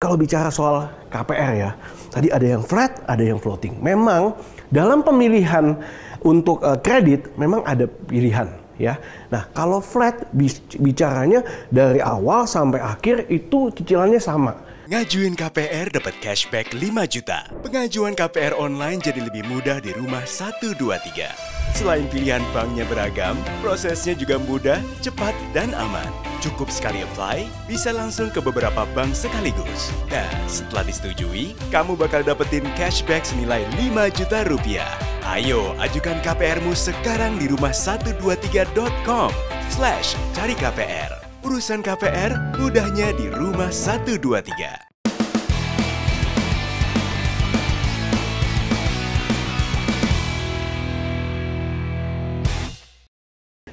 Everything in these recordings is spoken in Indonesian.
kalau bicara soal KPR ya, tadi ada yang flat, ada yang floating. Memang dalam pemilihan untuk kredit memang ada pilihan ya. Nah, kalau flat bicaranya dari awal sampai akhir itu cicilannya sama. Ngajuin KPR dapat cashback 5 juta. Pengajuan KPR online jadi lebih mudah di rumah 123. Selain pilihan banknya beragam, prosesnya juga mudah, cepat, dan aman. Cukup sekali apply, bisa langsung ke beberapa bank sekaligus. Nah, setelah disetujui, kamu bakal dapetin cashback senilai 5 juta rupiah. Ayo, ajukan KPR-mu sekarang di rumah123.com/cari KPR. Urusan KPR mudahnya di Rumah 123.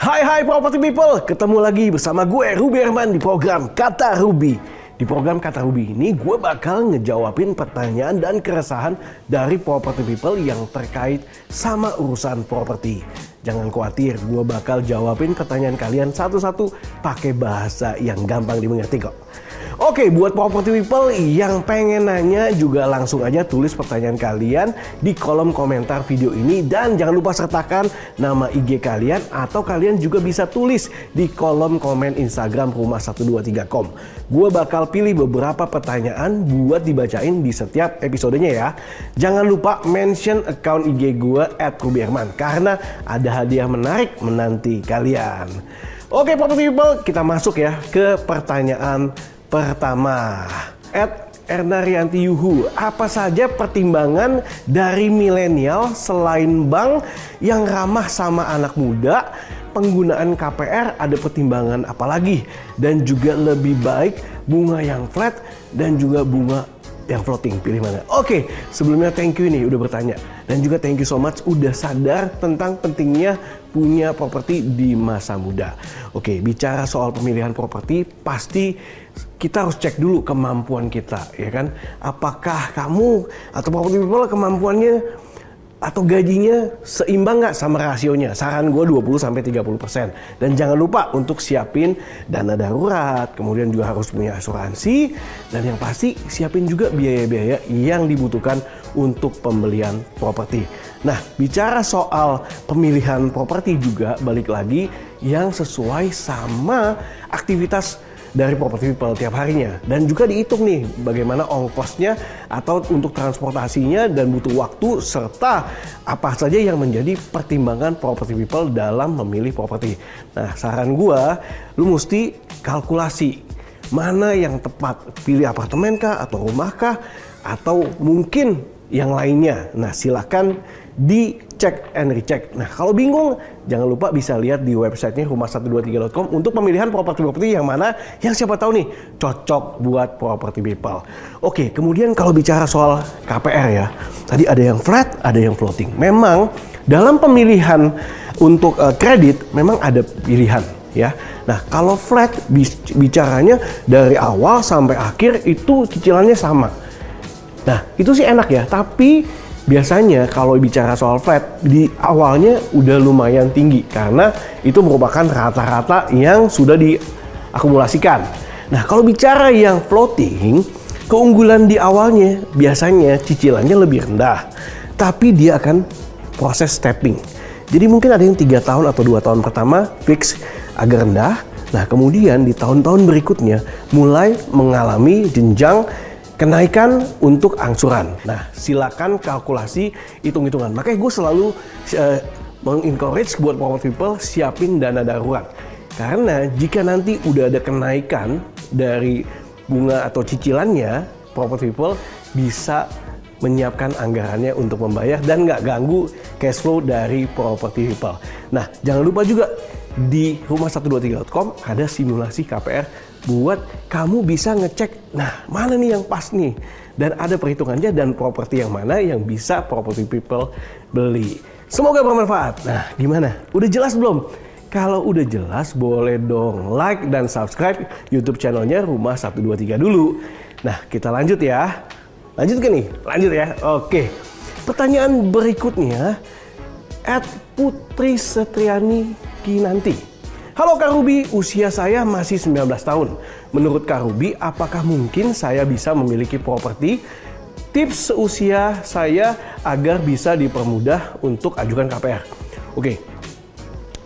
Hai property people, ketemu lagi bersama gue Ruby Herman di program Kata Ruby. Di program Kata Ruby ini gue bakal ngejawabin pertanyaan dan keresahan dari property people yang terkait sama urusan properti. Jangan khawatir, gue bakal jawabin pertanyaan kalian satu-satu pakai bahasa yang gampang dimengerti kok. Oke, buat property people yang pengen nanya juga langsung aja tulis pertanyaan kalian di kolom komentar video ini. Dan jangan lupa sertakan nama IG kalian atau kalian juga bisa tulis di kolom komen Instagram rumah123.com. Gue bakal pilih beberapa pertanyaan buat dibacain di setiap episodenya ya. Jangan lupa mention account IG gue @rubyherman karena ada hadiah menarik menanti kalian. Oke property people, kita masuk ya ke pertanyaan pertama. @Ernarianti Yuhu, apa saja pertimbangan dari milenial selain bank yang ramah sama anak muda? Penggunaan KPR ada pertimbangan apa lagi? Dan juga lebih baik bunga yang flat dan juga bunga yang floating, pilih mana? Oke, sebelumnya thank you nih udah bertanya. Dan juga thank you so much udah sadar tentang pentingnya punya properti di masa muda. Oke, bicara soal pemilihan properti pasti kita harus cek dulu kemampuan kita, ya kan? Apakah kamu atau property people kemampuannya atau gajinya seimbang nggak sama rasionya? Saran gue 20-30%. Dan jangan lupa untuk siapin dana darurat, kemudian juga harus punya asuransi, dan yang pasti siapin juga biaya-biaya yang dibutuhkan untuk pembelian properti. Nah, bicara soal pemilihan properti juga balik lagi yang sesuai sama aktivitas dari property people tiap harinya, dan juga dihitung nih bagaimana ongkosnya atau untuk transportasinya dan butuh waktu serta apa saja yang menjadi pertimbangan property people dalam memilih properti. Nah, saran gua lu mesti kalkulasi mana yang tepat, pilih apartemen kah atau rumah kah atau mungkin yang lainnya. Nah, silakan dicek and recheck. Nah, kalau bingung, jangan lupa bisa lihat di websitenya rumah123.com untuk pemilihan properti-properti yang mana yang siapa tahu nih cocok buat property people. Oke, kemudian kalau bicara soal KPR ya, tadi ada yang flat, ada yang floating. Memang dalam pemilihan untuk kredit memang ada pilihan ya. Nah, kalau flat bicaranya dari awal sampai akhir itu cicilannya sama. Nah, itu sih enak ya, tapi biasanya kalau bicara soal flat di awalnya udah lumayan tinggi karena itu merupakan rata-rata yang sudah diakumulasikan. Nah, kalau bicara yang floating, keunggulan di awalnya biasanya cicilannya lebih rendah, tapi dia akan proses stepping. Jadi mungkin ada yang 3 tahun atau 2 tahun pertama fix agak rendah. Nah, kemudian di tahun-tahun berikutnya mulai mengalami jenjang kenaikan untuk angsuran. Nah, silakan kalkulasi hitung-hitungan. Makanya gue selalu mengencourage buat property people siapin dana darurat. Karena jika nanti udah ada kenaikan dari bunga atau cicilannya, property people bisa menyiapkan anggarannya untuk membayar dan nggak ganggu cash flow dari property people. Nah, jangan lupa juga di rumah123.com ada simulasi KPR buat kamu bisa ngecek, nah mana nih yang pas nih, dan ada perhitungannya dan properti yang mana yang bisa property people beli. Semoga bermanfaat. Nah, gimana? Udah jelas belum? Kalau udah jelas boleh dong like dan subscribe YouTube channelnya Rumah123 dulu. Nah, kita lanjut ya. Lanjut ke nih? Lanjut ya. Oke. Pertanyaan berikutnya @Putri Setriani Kinanti. Halo Kak Ruby, usia saya masih 19 tahun. Menurut Kak Ruby, apakah mungkin saya bisa memiliki properti? Tips seusia saya agar bisa dipermudah untuk ajukan KPR. Oke,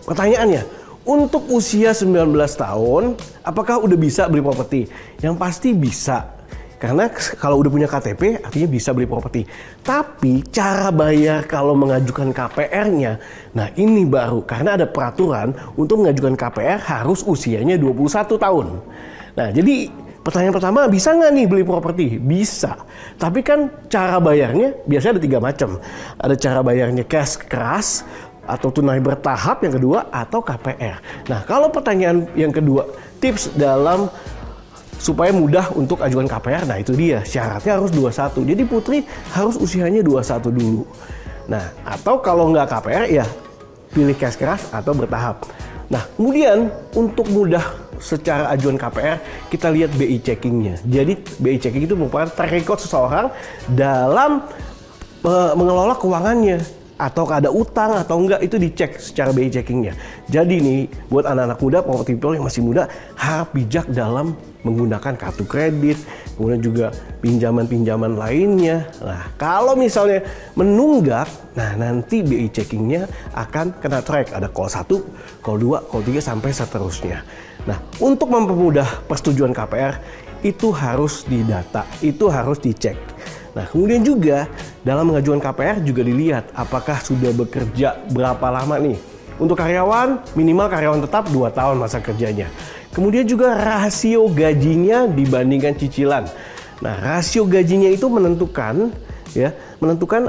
pertanyaannya, untuk usia 19 tahun, apakah udah bisa beli properti? Yang pasti bisa. Karena kalau udah punya KTP, artinya bisa beli properti. Tapi cara bayar kalau mengajukan KPR-nya, nah ini baru. Karena ada peraturan untuk mengajukan KPR harus usianya 21 tahun. Nah jadi pertanyaan pertama, bisa nggak nih beli properti? Bisa. Tapi kan cara bayarnya biasanya ada 3 macam. Ada cara bayarnya cash keras, atau tunai bertahap yang kedua, atau KPR. Nah kalau pertanyaan yang kedua, tips dalam supaya mudah untuk ajukan KPR, nah itu dia, syaratnya harus 21. Jadi Putri harus usianya 21 dulu. Nah, atau kalau nggak KPR ya pilih cash keras atau bertahap. Nah, kemudian untuk mudah secara ajuan KPR, kita lihat BI checkingnya. Jadi BI checking itu merupakan track record seseorang dalam mengelola keuangannya. Atau ada utang atau enggak, itu dicek secara BI checkingnya. Jadi nih, buat anak-anak muda, property people yang masih muda, harap bijak dalam menggunakan kartu kredit, kemudian juga pinjaman-pinjaman lainnya. Nah, kalau misalnya menunggak, nah nanti BI checkingnya akan kena track. Ada call 1, call 2, call 3, sampai seterusnya. Nah, untuk mempermudah persetujuan KPR, itu harus didata, itu harus dicek. Nah, kemudian juga dalam mengajukan KPR juga dilihat apakah sudah bekerja berapa lama nih. Untuk karyawan, minimal karyawan tetap 2 tahun masa kerjanya. Kemudian juga rasio gajinya dibandingkan cicilan. Nah, rasio gajinya itu menentukan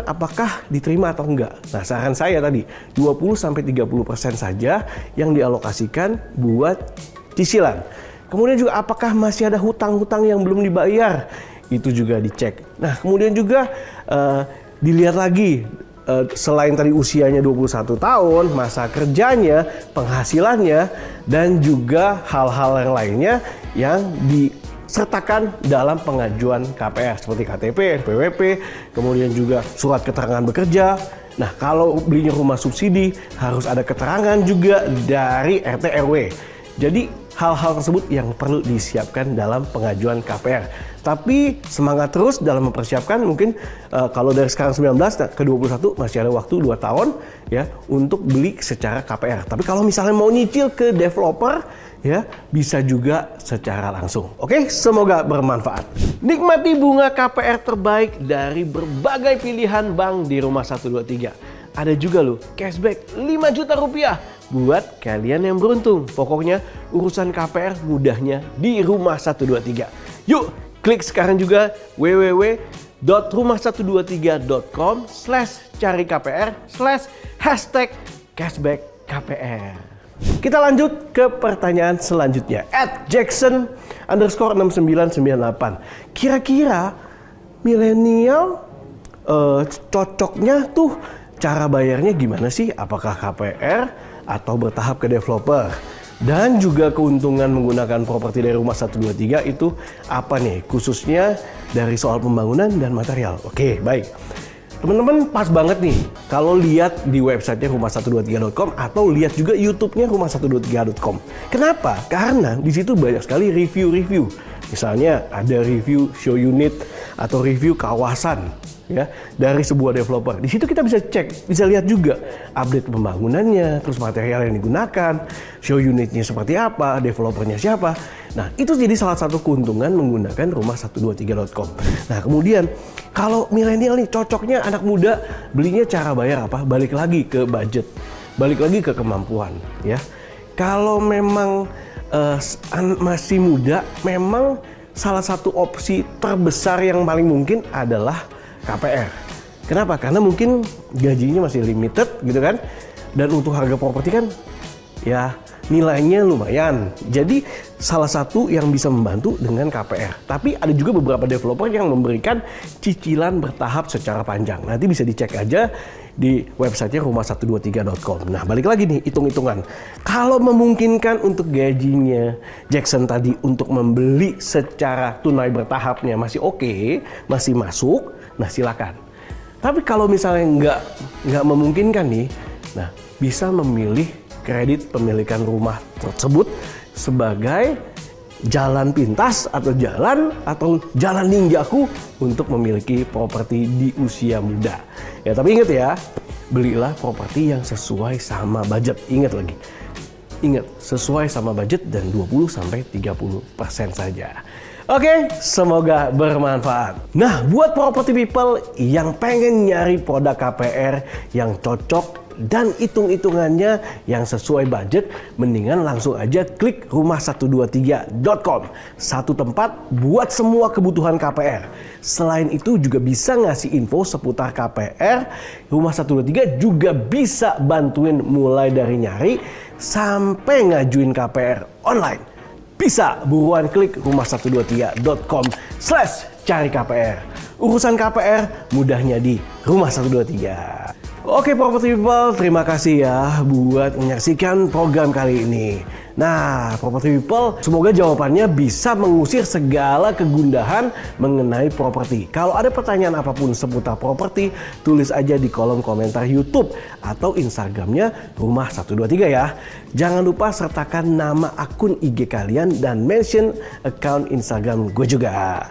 apakah diterima atau enggak. Nah, saran saya tadi 20-30% saja yang dialokasikan buat cicilan. Kemudian juga apakah masih ada hutang-hutang yang belum dibayar. Itu juga dicek. Nah, kemudian juga dilihat lagi selain tadi usianya 21 tahun, masa kerjanya, penghasilannya, dan juga hal-hal yang lainnya yang disertakan dalam pengajuan KPR seperti KTP, NPWP, kemudian juga surat keterangan bekerja. Nah, kalau belinya rumah subsidi harus ada keterangan juga dari RT RW. Jadi hal-hal tersebut yang perlu disiapkan dalam pengajuan KPR. Tapi semangat terus dalam mempersiapkan, mungkin kalau dari sekarang 19 ke 21 masih ada waktu 2 tahun ya untuk beli secara KPR. Tapi kalau misalnya mau nyicil ke developer ya bisa juga secara langsung. Oke, semoga bermanfaat. Nikmati bunga KPR terbaik dari berbagai pilihan bank di Rumah 123. Ada juga loh cashback 5 juta rupiah buat kalian yang beruntung. Pokoknya urusan KPR mudahnya di Rumah 123. Yuk, klik sekarang juga www.rumah123.com/cari KPR/#cashback KPR. Kita lanjut ke pertanyaan selanjutnya. @Jackson_6998. Kira-kira milenial cocoknya tuh cara bayarnya gimana sih? Apakah KPR atau bertahap ke developer? Dan juga keuntungan menggunakan properti dari Rumah 123 itu apa nih? Khususnya dari soal pembangunan dan material. Oke, baik. Teman-teman pas banget nih kalau lihat di websitenya rumah123.com atau lihat juga YouTube-nya rumah123.com. Kenapa? Karena di situ banyak sekali review-review. Misalnya ada review show unit atau review kawasan ya dari sebuah developer. Di situ kita bisa cek, bisa lihat juga update pembangunannya, terus material yang digunakan, show unitnya seperti apa, developernya siapa. Nah, itu jadi salah satu keuntungan menggunakan rumah123.com. Nah, kemudian kalau milenial nih cocoknya anak muda belinya cara bayar apa? Balik lagi ke budget, balik lagi ke kemampuan ya. Kalau memang masih muda, memang salah satu opsi terbesar yang paling mungkin adalah KPR. Kenapa? Karena mungkin gajinya masih limited gitu kan. Dan untuk harga properti kan ya nilainya lumayan. Jadi salah satu yang bisa membantu dengan KPR. Tapi ada juga beberapa developer yang memberikan cicilan bertahap secara panjang. Nanti bisa dicek aja di websitenya rumah123.com. Nah, balik lagi nih hitung-hitungan. Kalau memungkinkan untuk gajinya Jackson tadi untuk membeli secara tunai bertahapnya masih oke, masih masuk, nah silakan. Tapi kalau misalnya nggak memungkinkan nih, nah bisa memilih kredit pemilikan rumah tersebut sebagai jalan pintas atau jalan ninjaku untuk memiliki properti di usia muda. Ya, tapi ingat ya, belilah properti yang sesuai sama budget. Ingat, sesuai sama budget dan 20-30% saja. Oke, semoga bermanfaat. Nah, buat property people yang pengen nyari produk KPR yang cocok dan hitung-hitungannya yang sesuai budget, mendingan langsung aja klik rumah123.com. Satu tempat buat semua kebutuhan KPR. Selain itu juga bisa ngasih info seputar KPR. Rumah 123 juga bisa bantuin mulai dari nyari sampai ngajuin KPR online. Bisa buruan klik rumah123.com/cari KPR. Urusan KPR mudahnya di Rumah 123. Oke property people, terima kasih ya buat menyaksikan program kali ini. Nah property people, semoga jawabannya bisa mengusir segala kegundahan mengenai properti. Kalau ada pertanyaan apapun seputar properti, tulis aja di kolom komentar YouTube atau Instagramnya Rumah 123 ya. Jangan lupa sertakan nama akun IG kalian dan mention account Instagram gue juga.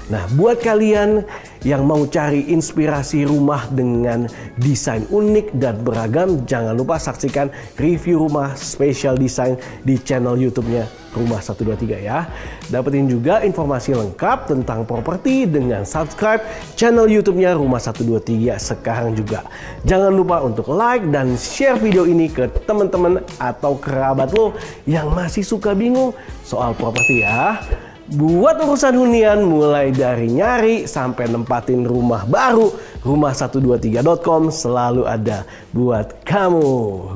Nah, buat kalian yang mau cari inspirasi rumah dengan desain unik dan beragam, jangan lupa saksikan review rumah special design di channel YouTube-nya Rumah 123 ya. Dapetin juga informasi lengkap tentang properti dengan subscribe channel YouTube-nya Rumah 123 sekarang juga. Jangan lupa untuk like dan share video ini ke teman-teman atau kerabat lo yang masih suka bingung soal properti ya. Buat urusan hunian mulai dari nyari sampai nempatin rumah baru, rumah123.com selalu ada buat kamu.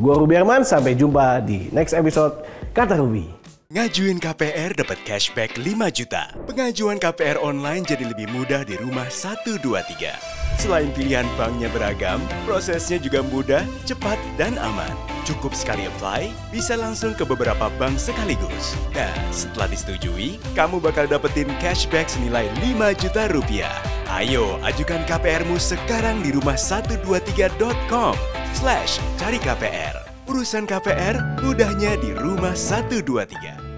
Gua Ruby Herman, sampai jumpa di next episode Kata Ruby. Ngajuin KPR dapat cashback 5 juta. Pengajuan KPR online jadi lebih mudah di Rumah 123. Selain pilihan banknya beragam, prosesnya juga mudah, cepat, dan aman. Cukup sekali apply, bisa langsung ke beberapa bank sekaligus. Nah, setelah disetujui, kamu bakal dapetin cashback senilai 5 juta rupiah. Ayo, ajukan KPR-mu sekarang di rumah123.com/cari KPR. Urusan KPR mudahnya di Rumah 123.